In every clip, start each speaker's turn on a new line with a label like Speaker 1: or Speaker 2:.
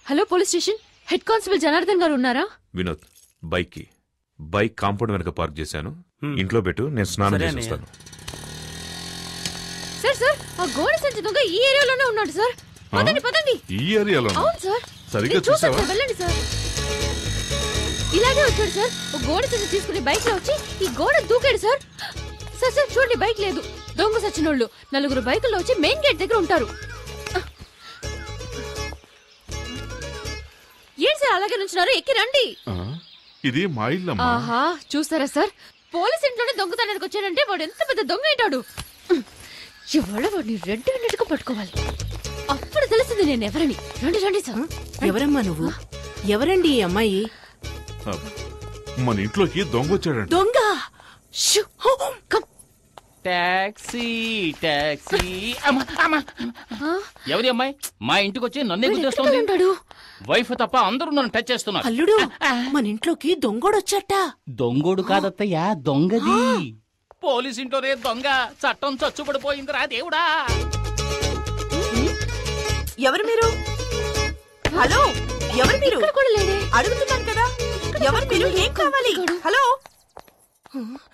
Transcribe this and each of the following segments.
Speaker 1: Hello police station, head constable Janardhan గారు ఉన్నారా?
Speaker 2: Vinod, bike compound వెనక పార్క్ చేశాను, ఇంట్లో పెట్టు, నేను స్నానం చేసి వస్తాను.
Speaker 1: సార్ ఆ గోడ సంచి దొంగ ఈ ఏరియాలోనే ఉన్నాడు సార్. పదండి.
Speaker 2: ఈ ఏరియాలో?
Speaker 1: అవును సార్,
Speaker 2: సరిగ్గా చూసావా?
Speaker 1: వెళ్ళండి సార్. ఇలాగే వచ్చాడు సార్. ఒక గోడ సంచి తీసుకుని బైక్ లో వచ్చి ఈ గోడ దూకాడు సార్. సార్ చూడండి, బైక్ లేదు. దొంగ సచ్చినోళ్ళు 4 బైకుల్లో వచ్చి మెయిన్ గేట్ దగ్గర ఉంటారు. ఏం సార్ అలాగే నుంచున్నారు? ఎక్కి రండి.
Speaker 2: ఇది మా ఇల్లు.
Speaker 1: ఆహా, చూస్తారా సార్, పోలీస్ ఇంట్లోనే దొంగతనానికి వచ్చాడంటే వాడు ఎంత పెద్ద దొంగ ఏంటాడు. ఇవాళ వాడిని రెడ్ హ్యాండెడ్గా పట్టుకోవాలి, అప్పుడు తెలిసింది నేను ఎవరని. రండి సార్.
Speaker 3: ఎవరమ్మా నువ్వు? ఎవరండి ఈ అమ్మాయి?
Speaker 2: మన ఇంట్లోకి దొంగ వచ్చాడంట.
Speaker 3: దొంగ?
Speaker 4: టాక్సీ ఎవరి అమ్మాయి మా ఇంటికి వచ్చి నన్నే గుర్తొస్తుంది? వైఫ్ తప్ప అందరూ నన్ను టచ్ చేస్తున్నారు.
Speaker 3: అల్లుడు, మన ఇంట్లోకి దొంగోడొచ్చట.
Speaker 4: దొంగోడు కాదత్తయ్యా, దొంగది. పోలీస్ ఇంట్లోనే దొంగ. చట్టం చచ్చుబడిపోయిందిరా దేవుడా.
Speaker 3: ఎవరు మీరు? హలో, ఎవరు మీరు? అడుగుతున్నాను కదా, ఎవరు మీరు? ఏం కావాలి? హలో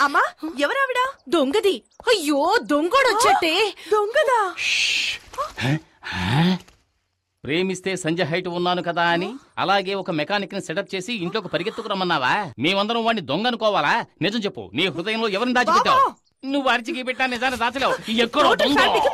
Speaker 3: అమ్మా, ఎవరావిడ? దొంగది. అయ్యో, దొంగోడొచ్చట్టే. దొంగదా?
Speaker 4: ప్రేమిస్తే సంజయ్ హైట్ ఉన్నాను కదా అని అలాగే ఒక మెకానిక్ ని సెటప్ చేసి ఇంట్లోకి పరిగెత్తుకు రమ్మన్నావా? మేమందరం వాడిని దొంగ అనుకోవాలా? నిజం చెప్పు, నీ హృదయంలో ఎవరిని దాచిపెట్టావు? నువ్వు అరిచికి పెట్టా నిజాన్ని దాచలేవు. ఎక్కడో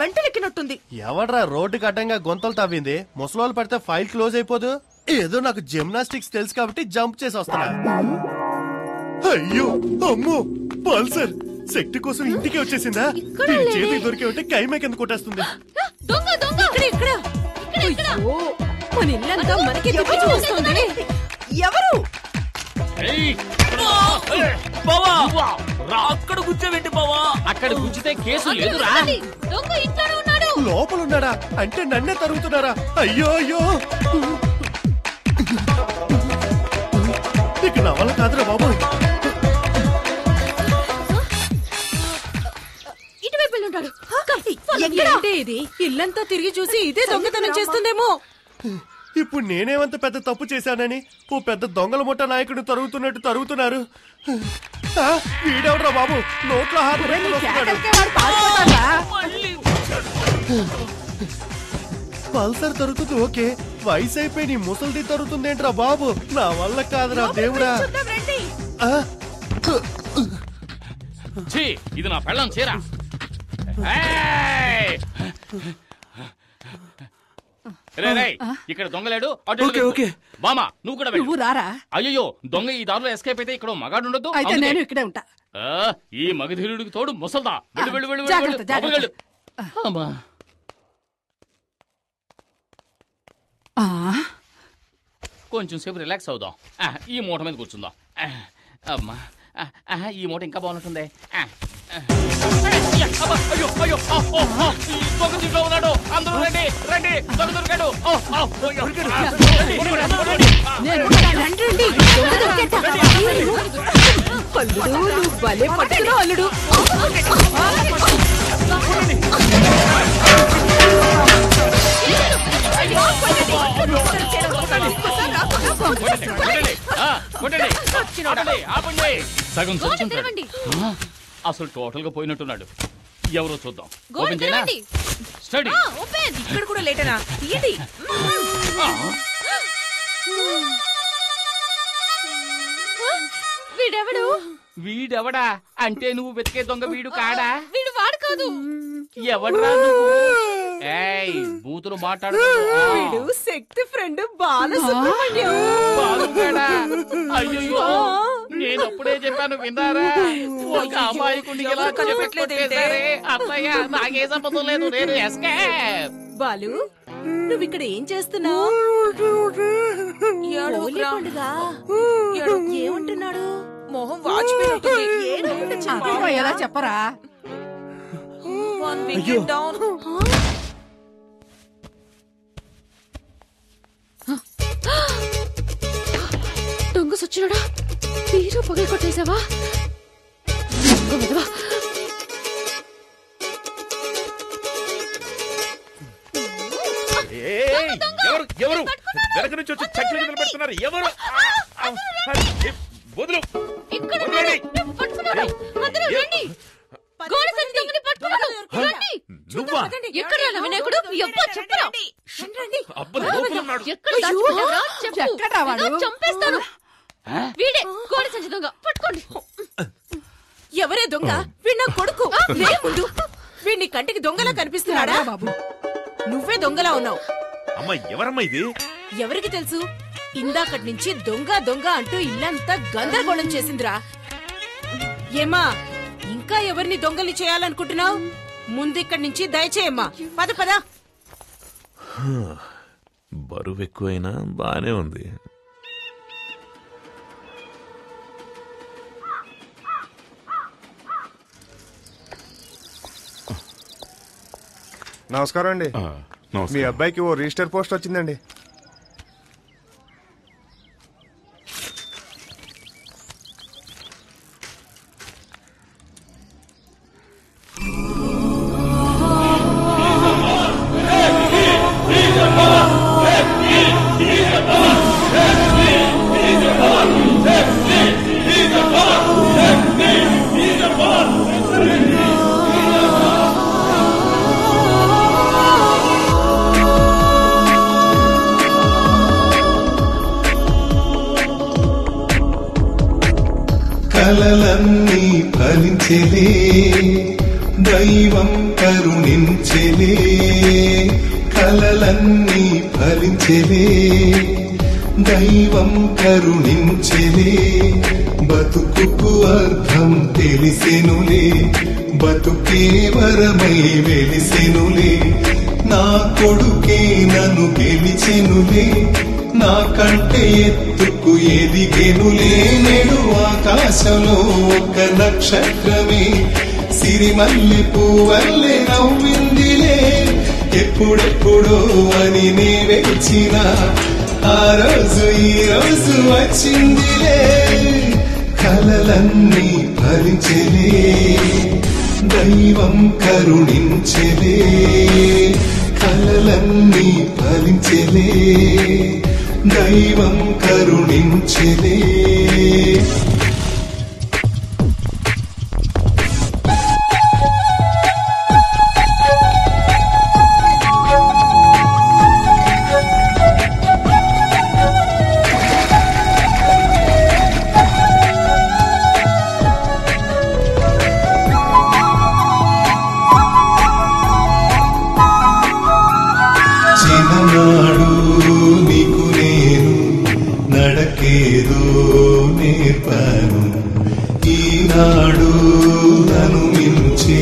Speaker 3: మెంటలెక్కినట్టుంది.
Speaker 5: ఎవడ్రా రోడ్డుకి అడ్డంగా గొంతలు తవ్వింది? ముసలోళ్ళు పడితే ఫైల్ క్లోజ్ అయిపోదు. ఏదో నాకు జిమ్నాస్టిక్స్ తెలుసు కాబట్టి జంప్ చేసి వస్తున్నా. అయ్యో అమ్మో, పల్సర్ శక్తి కోసం ఇంటికి వచ్చేసిందా? చేతికి దొరికే ఉంటే కైమే కింద కొట్టేస్తుంది.
Speaker 3: ఎవరు?
Speaker 4: అక్కడ గుచ్చేవేంటి బావా? అక్కడ గుచ్చితే కేసు లేదురా.
Speaker 5: లోపల ఉన్నాడా అంటే నన్నే తరుగుతున్నారా? అయ్యో అయ్యో, ఇక నా వల్ల కాదురా బాబు.
Speaker 3: ఇది ఇల్లంతా తిరిగి చూసి ఇదే దొంగతనం చేస్తుందేమో.
Speaker 5: ఇప్పుడు నేనేమంత పెద్ద తప్పు చేశానని ఓ పెద్ద దొంగల ముఠా నాయకుడిని తరుగుతున్నట్టు తరుగుతున్నారు. వీడెవడ్రా బాబు, నోట్లో పల్సర్ తరుగుతుంది ఓకే, వయసు అయిపోయి నీ ముసలిది తరుగుతుందేంట్రా బాబు? నా వల్ల కాదురా దేవుడా.
Speaker 4: ఇది నా పెళ్ళం చీర. ఇక్కడ దొంగలేడు. బామా, నువ్వు కూడా రారా. అయ్యో, దొంగ ఈ దారిలో ఎస్కేప్ అయితే ఇక్కడ మగాడు ఉండదు.
Speaker 3: నేను ఇక్కడే ఉంటా.
Speaker 4: ఈ మగధీరుడికి తోడు ముసల్దా. కొంచెం సేపు రిలాక్స్ అవుదాం. ఈ మూట మీద కూర్చుందాం. అమ్మా, ఈ మూట ఇంకా బాగుంటుంది. దొంగ దీంట్లో ఉన్నాడు. అందరూ రండి రండి, దొంగ దొరికాడు.
Speaker 3: అల్లుడు, భలే పట్టుకున్నావు అల్లుడు.
Speaker 4: సగం అసలు టోటల్ గా పోయినట్టున్నాడు. ఎవరో చూద్దాం. స్టడీ
Speaker 3: ఇక్కడ కూడా లేటనా? తీయండి.
Speaker 4: వీడెవడా అంటే నువ్వు వెతికే దొంగ వీడు కాడా?
Speaker 1: వీడు వాడు కాదు.
Speaker 4: ఎవడ్రా నువ్వు? ఏయ్, బూతులు మాట్లాడు.
Speaker 3: శక్తి ఫ్రెండ్ బాలసుబ్రహ్మణ్యం.
Speaker 4: అయ్యో, నేను అప్పుడే చెప్పాను విన్నారా? ఒక అమాయకుడికి ఎలా చెప్పట్లేదే అత్తయ్య? నాకే సంబంధం లేదు, నేను ఎస్కేప్.
Speaker 3: బాలు, నువ్వు ఇక్కడ ఏం చేస్తున్నావు? ఏమంటున్నాడు? మొహం వాచిపోయి ఎలా చెప్పరా?
Speaker 1: దొంగ సచ్చినడా, తీరు పగలు కొట్టేశావా?
Speaker 2: ఎవరు వెనక నుంచి వచ్చి చక్కెర గిన్నెలు పెడుతున్నారు? ఎవరు? వదులు. నువ్వా?
Speaker 1: చంపేస్తాను. వీడే గోడ సంచి దొంగ. పట్టుకోండి.
Speaker 3: ఎవరే దొంగ? వీడి కొడుకు. ముందు వీడిని కంటికి దొంగలా కనిపిస్తున్నాడా? బాబు నువ్వే దొంగలా ఉన్నావు.
Speaker 2: అమ్మా ఎవరమ్మా ఇది?
Speaker 3: ఎవరికి తెలుసు? ఇందాకటి నుంచి దొంగ దొంగ అంటూ ఇల్లంతా గందరగోళం చేసిందిరా. ఏమా ఇంకా ఎవరిని దొంగలి చేయాలనుకుంటున్నావు? ముందు ఇక్కడి నుంచి దయచేయమ్మా. పద పద.
Speaker 2: బరువు ఎక్కువైనా బానే ఉంది.
Speaker 6: నమస్కారం అండి. మీ అబ్బాయికి ఓ రిజిస్టర్ పోస్ట్ వచ్చిందండి.
Speaker 7: కలలన్నీ ఫలించెలే, దైవం కరుణించెలే. కలలన్నీ ఫలించెలే, దైవం కరుణించెలే. బతుకుకు అర్థం తెలిసెనులే, బతుకే వరమై వెలిసెనులే. నా కొడుకే నన్ను గెలిచెనులే, నా కంటే ఎత్తుకు ఎదిగెనులే. నేడు ఆకాశంలో ఒక నక్షత్రమే సిరిమల్లె పువ్వల్లే నవ్విందిలే. ఎప్పుడెప్పుడో అని నే వేచిన ఆ రోజు ఈ రోజు వచ్చిందిలే. కలలన్నీ ఫలించెలే, దైవం కరుణించెలే. కలలన్నీ ఫలించెలే, దైవం కరుణించెలే. చిన్ననాడు నీకు నేను నడకేదో నేర్పాను, ఈనాడు నన్ను మించి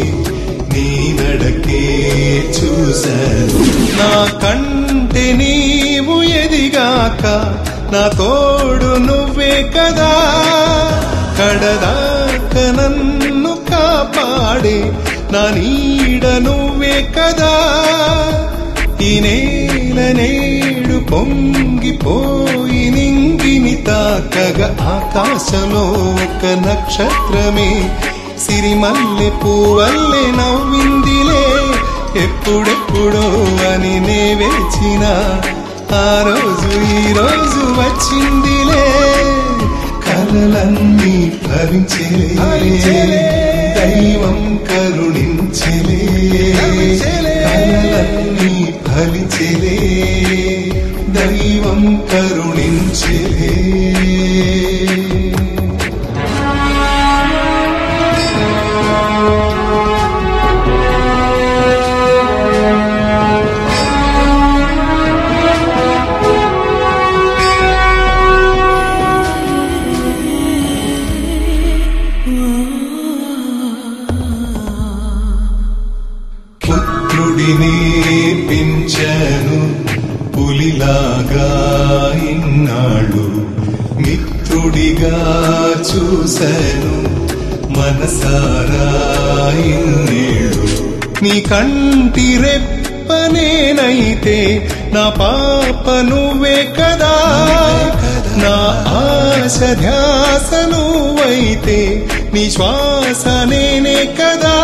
Speaker 7: నీ నడకే చూశాను. నా కంటే నీవు ఎదిగాక నా తోడు నువ్వే కదా, కడదాక నన్ను కాపాడే నా నీడ నువ్వే కదా. ఈ నేల నేడు పొంగిపోయి నింగిని తాకగా ఆకాశంలో ఒక నక్షత్రమే సిరిమల్లె పువ్వల్లే నవ్విందిలే. ఎప్పుడెప్పుడో అని నే వేచిన ఆ రోజు ఈ రోజు వచ్చిందిలే. కలలన్నీ ఫలించెలే, దైవం కరుణించెలే. కలలన్నీ ఫలించెలే, దైవం కరుణించెలే. పుత్రుడిని పింఛను పులిలాగా ఇన్నాళ్ళు, మిత్రుడిగా చూశాను మనసారా ఇన్నేళ్ళు. నీ కంటి రెప్పనేనైతే నా పాప నువ్వే కదా, నా ఆశ ధ్యాస నువ్వైతే నీ శ్వాస నేనే కదా.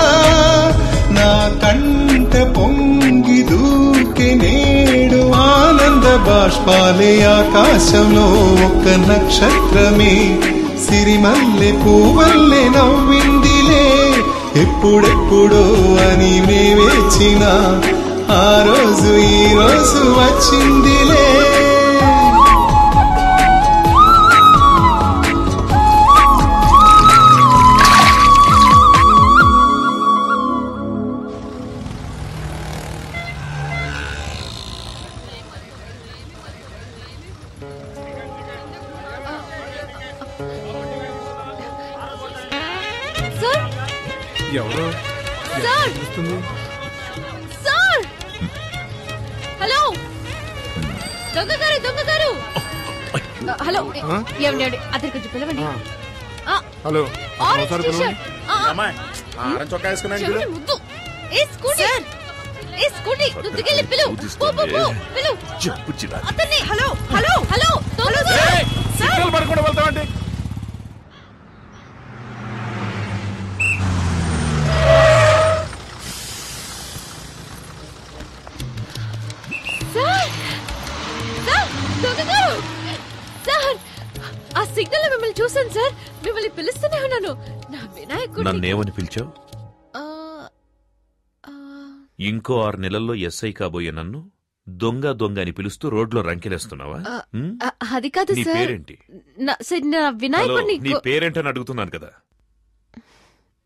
Speaker 7: నా కంట పొంగి దూకే నేడు బాష్పాలే ఆకాశంలో ఒక నక్షత్రమే సిరిమల్లె పువ్వల్లే నవ్విందిలే ఎప్పుడెప్పుడో అని మే వేచిన ఆ రోజు ఈ రోజు వచ్చిందిలే.
Speaker 1: సార్
Speaker 6: ఎవరు
Speaker 1: సార్ సార్ హలో దొంగ గారు హలో ఏమండి అతనికి కొంచెం పిలవండి.
Speaker 6: హలో
Speaker 1: ఆరెంజ్
Speaker 6: ఒకసారి
Speaker 1: టీ-షర్ట్.
Speaker 6: చొక్కా వేసుకున్నాను
Speaker 1: చెవిటి ముద్దు. ఏ స్కూటీ నువ్వు దిగెళ్ళి పిలు అతన్ని. హలో దొంగ గారు.
Speaker 6: సిగ్నల్ పడకుండా వెళ్తామండి.
Speaker 1: సార్ ఆ సిగ్నల్ మిమ్మల్ని చూసాను సార్. మిమ్మల్ని పిలుస్తూనే ఉన్నాను. నా వినాయకుడు
Speaker 2: నన్నేమని పిలిచావు? ఇంకో 6 నెలల్లో ఎస్ఐ కాబోయే నన్ను దొంగ అని పిలుస్తూ రోడ్లో రంకెలేస్తున్నావా?
Speaker 1: అది కాదు
Speaker 2: నీ
Speaker 1: సార్.
Speaker 2: పేరేంటి?
Speaker 1: నా వినాయకుడిని
Speaker 2: నీ పేరేంటని అడుగుతున్నాను కదా.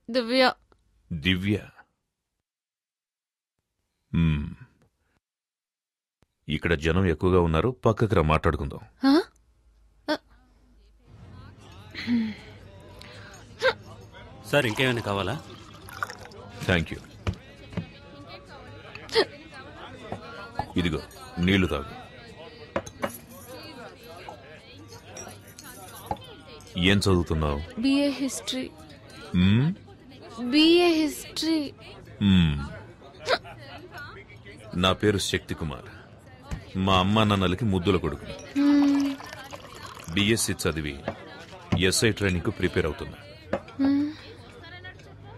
Speaker 1: దివ్య.
Speaker 2: ఇక్కడ జనం ఎక్కువగా ఉన్నారు, పక్కకు రా మాట్లాడుకుందాం.
Speaker 8: సార్ ఇంకేమైనా కావాలా?
Speaker 2: Thank you. ఇదిగో నీళ్లు తాగు. ఏం చదువుతున్నావు?
Speaker 1: BA history.
Speaker 2: నా పేరు శక్తి కుమార్. మా అమ్మా నాన్నలకి ముద్దుల కొడుకు. బిఎస్సి చదివి ఎస్ఐ ట్రైనింగ్ కు ప్రిపేర్ అవుతున్నా.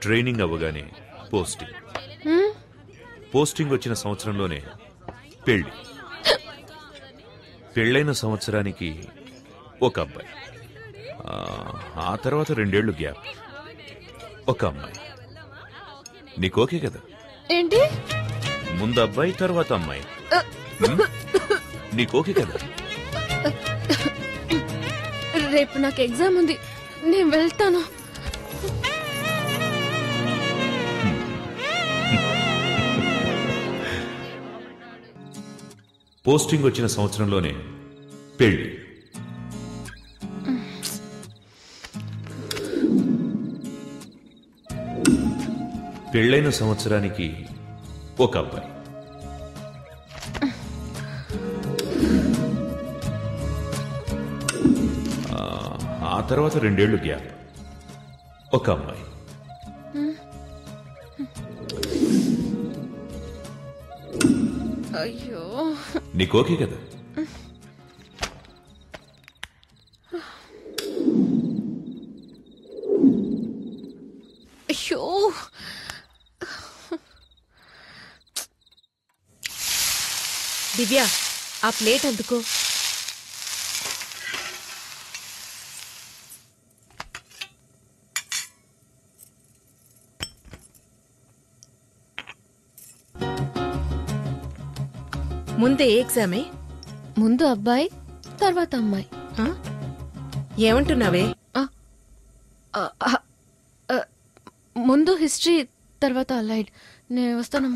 Speaker 2: ట్రైనింగ్ అవ్వగానే పోస్టింగ్ వచ్చిన సంవత్సరంలోనే పెళ్ళైన సంవత్సరానికి ఒక అబ్బాయి, ఆ తర్వాత 2 ఏళ్లు గ్యాప్, ఒక అమ్మాయి. నీకోకే కదా?
Speaker 1: ఏంటి?
Speaker 2: ముందు అబ్బాయి తర్వాత అమ్మాయి. నీకోకే కదా?
Speaker 1: రేపు నాకు ఎగ్జామ్ ఉంది, నేను వెళ్తాను.
Speaker 2: పోస్టింగ్ వచ్చిన సంవత్సరంలోనే పెళ్లి. పెళ్ళైన సంవత్సరానికి ఒక అబ్బాయి, ఆ తర్వాత 2 ఏళ్లు గ్యాప్, ఒక అమ్మాయి.
Speaker 1: అయ్యో,
Speaker 2: నీకోకే కదా?
Speaker 1: అయ్యో,
Speaker 3: దివ్య ఆ ప్లేట్ అందుకో. ముందే ఎగ్జామే?
Speaker 1: ముందు అబ్బాయి తర్వాత అమ్మాయి.
Speaker 3: ఏమంటున్నావే?
Speaker 1: ముందు హిస్టరీ తర్వాత అలైడ్. నేను వస్తాను.